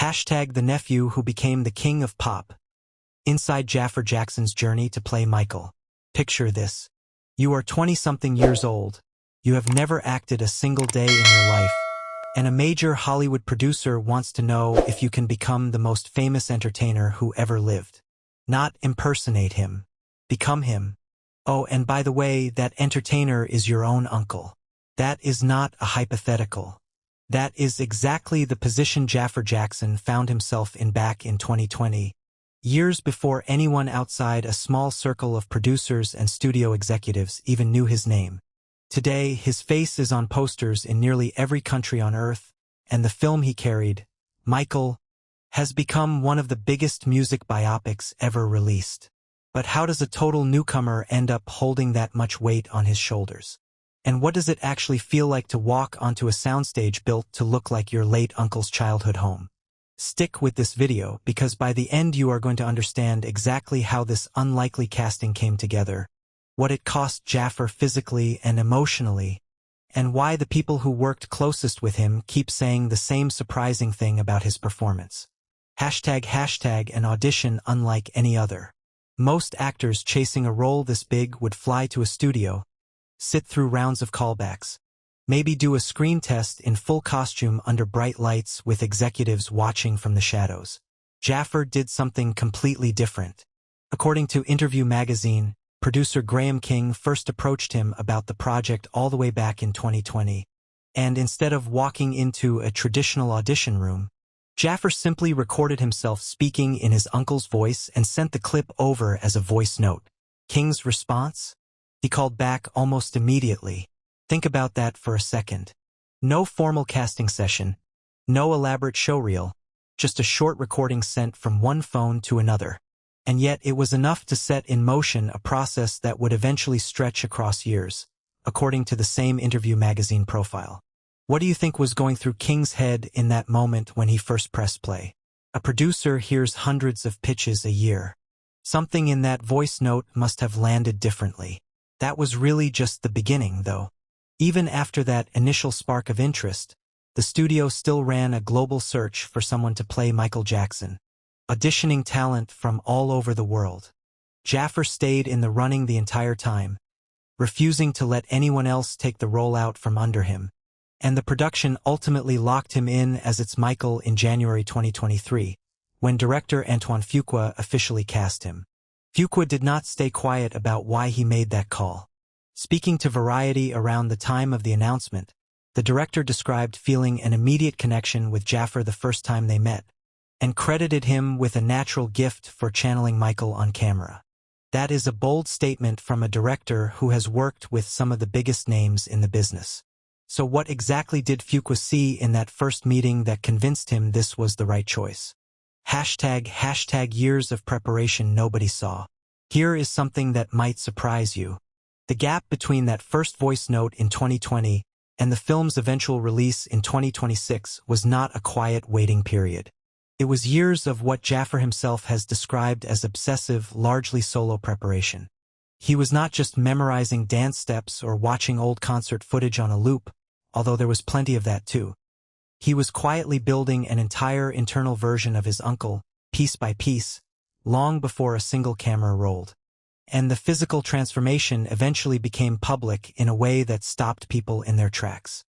Hashtag the nephew who became the king of pop. Inside Jaafar Jackson's journey to play Michael. Picture this. You are 20-something years old. You have never acted a single day in your life. And a major Hollywood producer wants to know if you can become the most famous entertainer who ever lived. Not impersonate him. Become him. Oh, and by the way, that entertainer is your own uncle. That is not a hypothetical. That is exactly the position Jaafar Jackson found himself in back in 2020, years before anyone outside a small circle of producers and studio executives even knew his name. Today, his face is on posters in nearly every country on Earth, and the film he carried, Michael, has become one of the biggest music biopics ever released. But how does a total newcomer end up holding that much weight on his shoulders? And what does it actually feel like to walk onto a soundstage built to look like your late uncle's childhood home? Stick with this video because by the end you are going to understand exactly how this unlikely casting came together, what it cost Jaafar physically and emotionally, and why the people who worked closest with him keep saying the same surprising thing about his performance. Hashtag an audition unlike any other. Most actors chasing a role this big would fly to a studio, sit through rounds of callbacks, maybe do a screen test in full costume under bright lights with executives watching from the shadows. Jaafar did something completely different. According to Interview magazine, producer Graham King first approached him about the project all the way back in 2020, and instead of walking into a traditional audition room, Jaafar simply recorded himself speaking in his uncle's voice and sent the clip over as a voice note. King's response? He called back almost immediately. Think about that for a second. No formal casting session, no elaborate showreel, just a short recording sent from one phone to another. And yet it was enough to set in motion a process that would eventually stretch across years, according to the same Interview magazine profile. What do you think was going through King's head in that moment when he first pressed play? A producer hears hundreds of pitches a year. Something in that voice note must have landed differently. That was really just the beginning, though. Even after that initial spark of interest, the studio still ran a global search for someone to play Michael Jackson, auditioning talent from all over the world. Jaafar stayed in the running the entire time, refusing to let anyone else take the role out from under him, and the production ultimately locked him in as its Michael in January 2023, when director Antoine Fuqua officially cast him. Fuqua did not stay quiet about why he made that call. Speaking to Variety around the time of the announcement, the director described feeling an immediate connection with Jaafar the first time they met, and credited him with a natural gift for channeling Michael on camera. That is a bold statement from a director who has worked with some of the biggest names in the business. So what exactly did Fuqua see in that first meeting that convinced him this was the right choice? Hashtag years of preparation nobody saw. Here is something that might surprise you. The gap between that first voice note in 2020 and the film's eventual release in 2026 was not a quiet waiting period. It was years of what Jaafar himself has described as obsessive, largely solo preparation. He was not just memorizing dance steps or watching old concert footage on a loop, although there was plenty of that too. He was quietly building an entire internal version of his uncle, piece by piece, long before a single camera rolled. And the physical transformation eventually became public in a way that stopped people in their tracks.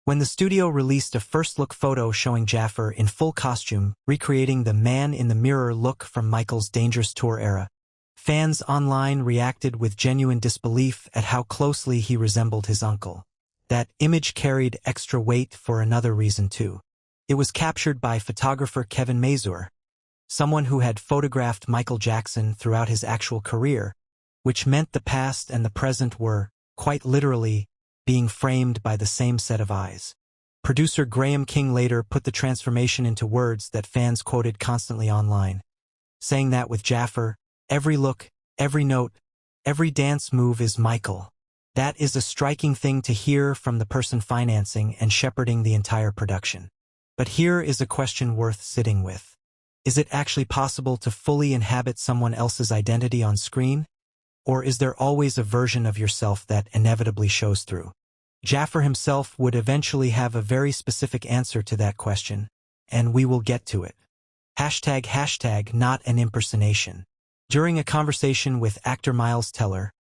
When the studio released a first-look photo showing Jaafar in full costume, recreating the man-in-the-mirror look from Michael's Dangerous Tour era, fans online reacted with genuine disbelief at how closely he resembled his uncle. That image carried extra weight for another reason too. It was captured by photographer Kevin Mazur, someone who had photographed Michael Jackson throughout his actual career, which meant the past and the present were, quite literally, being framed by the same set of eyes. Producer Graham King later put the transformation into words that fans quoted constantly online, saying that with Jaafar, every look, every note, every dance move is Michael. That is a striking thing to hear from the person financing and shepherding the entire production. But here is a question worth sitting with. Is it actually possible to fully inhabit someone else's identity on screen? Or is there always a version of yourself that inevitably shows through? Jaafar himself would eventually have a very specific answer to that question, and we will get to it. Not an impersonation. During a conversation with actor Miles Teller,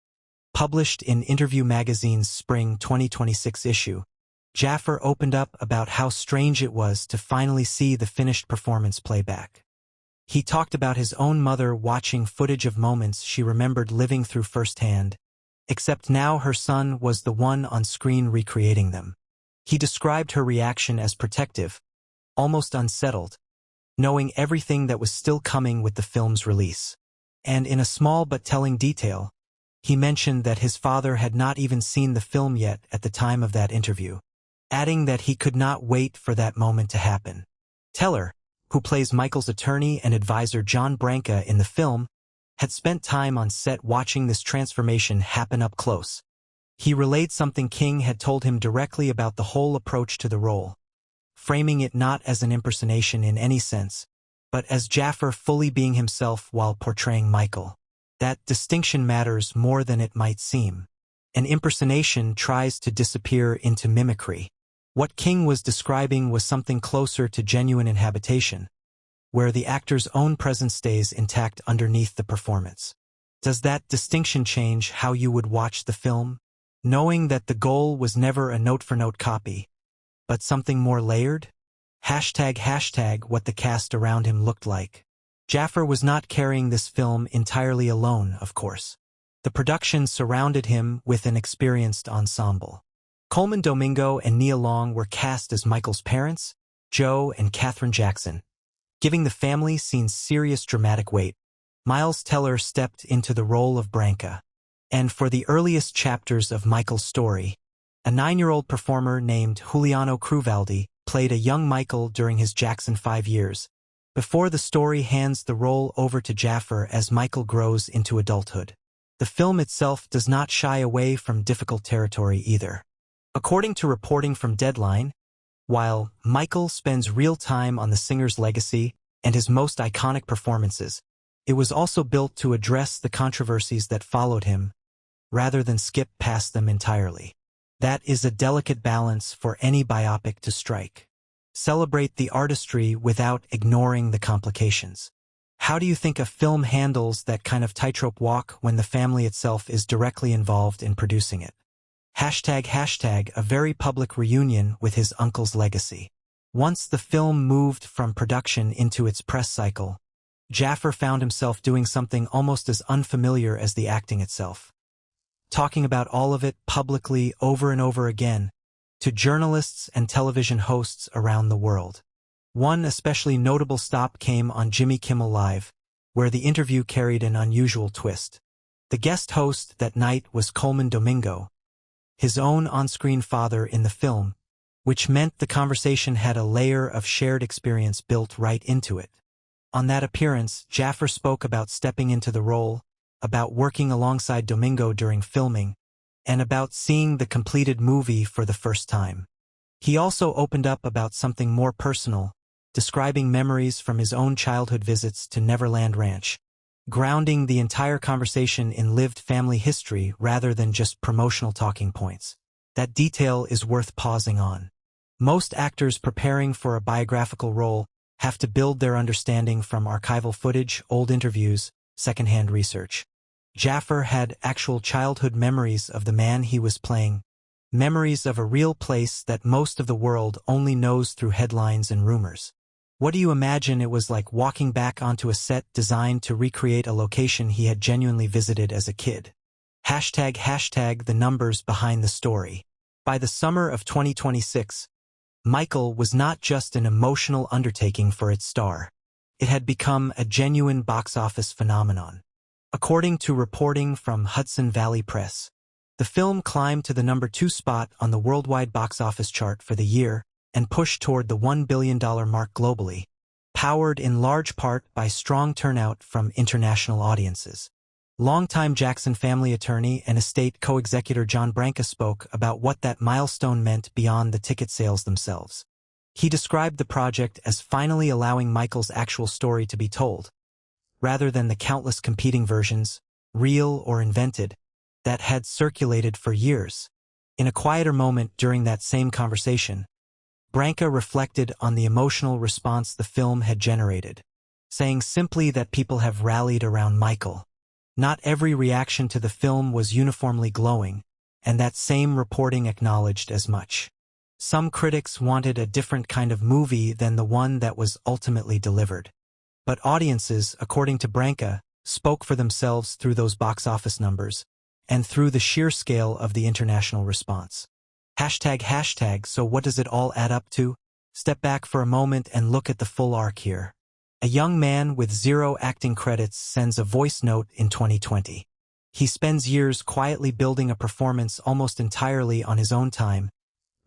published in Interview Magazine's spring 2026 issue, Jaafar opened up about how strange it was to finally see the finished performance playback. He talked about his own mother watching footage of moments she remembered living through firsthand, except now her son was the one on screen recreating them. He described her reaction as protective, almost unsettled, knowing everything that was still coming with the film's release. And in a small but telling detail, he mentioned that his father had not even seen the film yet at the time of that interview, adding that he could not wait for that moment to happen. Teller, who plays Michael's attorney and advisor John Branca in the film, had spent time on set watching this transformation happen up close. He relayed something King had told him directly about the whole approach to the role, framing it not as an impersonation in any sense, but as Jaafar fully being himself while portraying Michael. That distinction matters more than it might seem. An impersonation tries to disappear into mimicry. What King was describing was something closer to genuine inhabitation, where the actor's own presence stays intact underneath the performance. Does that distinction change how you would watch the film? Knowing that the goal was never a note-for-note copy, but something more layered? What the cast around him looked like. Jaafar was not carrying this film entirely alone, of course. The production surrounded him with an experienced ensemble. Coleman Domingo and Nia Long were cast as Michael's parents, Joe and Catherine Jackson, giving the family scene serious dramatic weight. Miles Teller stepped into the role of Branca. And for the earliest chapters of Michael's story, a 9-year-old performer named Juliano Cruvaldi played a young Michael during his Jackson 5 years, before the story hands the role over to Jaafar as Michael grows into adulthood. The film itself does not shy away from difficult territory either. According to reporting from Deadline, while Michael spends real time on the singer's legacy and his most iconic performances, it was also built to address the controversies that followed him, rather than skip past them entirely. That is a delicate balance for any biopic to strike. Celebrate the artistry without ignoring the complications. How do you think a film handles that kind of tightrope walk when the family itself is directly involved in producing it? A very public reunion with his uncle's legacy. Once the film moved from production into its press cycle, Jaafar found himself doing something almost as unfamiliar as the acting itself. Talking about all of it publicly over and over again, to journalists and television hosts around the world. One especially notable stop came on Jimmy Kimmel Live, where the interview carried an unusual twist. The guest host that night was Coleman Domingo, his own on-screen father in the film, which meant the conversation had a layer of shared experience built right into it. On that appearance, Jaafar spoke about stepping into the role, about working alongside Domingo during filming, and about seeing the completed movie for the first time. He also opened up about something more personal, describing memories from his own childhood visits to Neverland Ranch, grounding the entire conversation in lived family history rather than just promotional talking points. That detail is worth pausing on. Most actors preparing for a biographical role have to build their understanding from archival footage, old interviews, secondhand research. Jaafar had actual childhood memories of the man he was playing, memories of a real place that most of the world only knows through headlines and rumors. What do you imagine it was like walking back onto a set designed to recreate a location he had genuinely visited as a kid? The numbers behind the story. By the summer of 2026, Michael was not just an emotional undertaking for its star. It had become a genuine box office phenomenon. According to reporting from Hudson Valley Press, the film climbed to the number 2 spot on the worldwide box office chart for the year and pushed toward the $1 billion mark globally, powered in large part by strong turnout from international audiences. Longtime Jackson family attorney and estate co-executor John Branca spoke about what that milestone meant beyond the ticket sales themselves. He described the project as finally allowing Michael's actual story to be told, rather than the countless competing versions, real or invented, that had circulated for years. In a quieter moment during that same conversation, Branca reflected on the emotional response the film had generated. saying simply that people have rallied around Michael. Not every reaction to the film was uniformly glowing, and that same reporting acknowledged as much. Some critics wanted a different kind of movie than the one that was ultimately delivered. But audiences, according to Branca, spoke for themselves through those box office numbers, and through the sheer scale of the international response. So what does it all add up to? Step back for a moment and look at the full arc here. A young man with 0 acting credits sends a voice note in 2020. He spends years quietly building a performance almost entirely on his own time,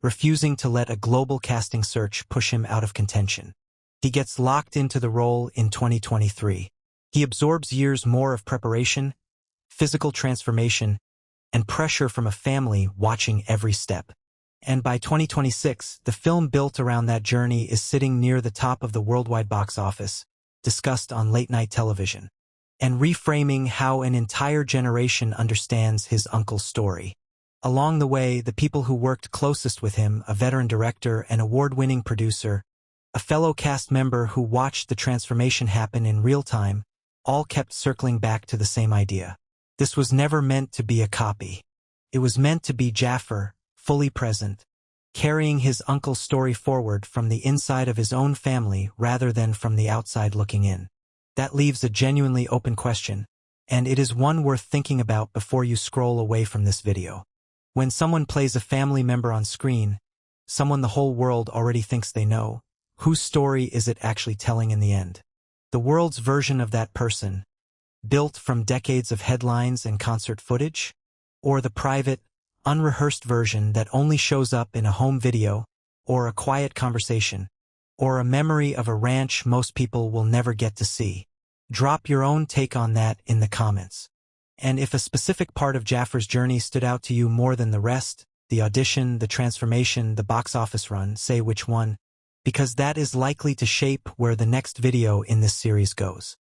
refusing to let a global casting search push him out of contention. He gets locked into the role in 2023. He absorbs years more of preparation, physical transformation, and pressure from a family watching every step. And by 2026, the film built around that journey is sitting near the top of the worldwide box office, discussed on late-night television, and reframing how an entire generation understands his uncle's story. Along the way, the people who worked closest with him, a veteran director and award-winning producer, a fellow cast member who watched the transformation happen in real time, all kept circling back to the same idea. This was never meant to be a copy. It was meant to be Jaafar, fully present, carrying his uncle's story forward from the inside of his own family rather than from the outside looking in. That leaves a genuinely open question, and it is one worth thinking about before you scroll away from this video. When someone plays a family member on screen, someone the whole world already thinks they know, whose story is it actually telling in the end? The world's version of that person, built from decades of headlines and concert footage? Or the private, unrehearsed version that only shows up in a home video, or a quiet conversation, or a memory of a ranch most people will never get to see? Drop your own take on that in the comments. And if a specific part of Jaafar's journey stood out to you more than the rest, the audition, the transformation, the box office run, say which one, because that is likely to shape where the next video in this series goes.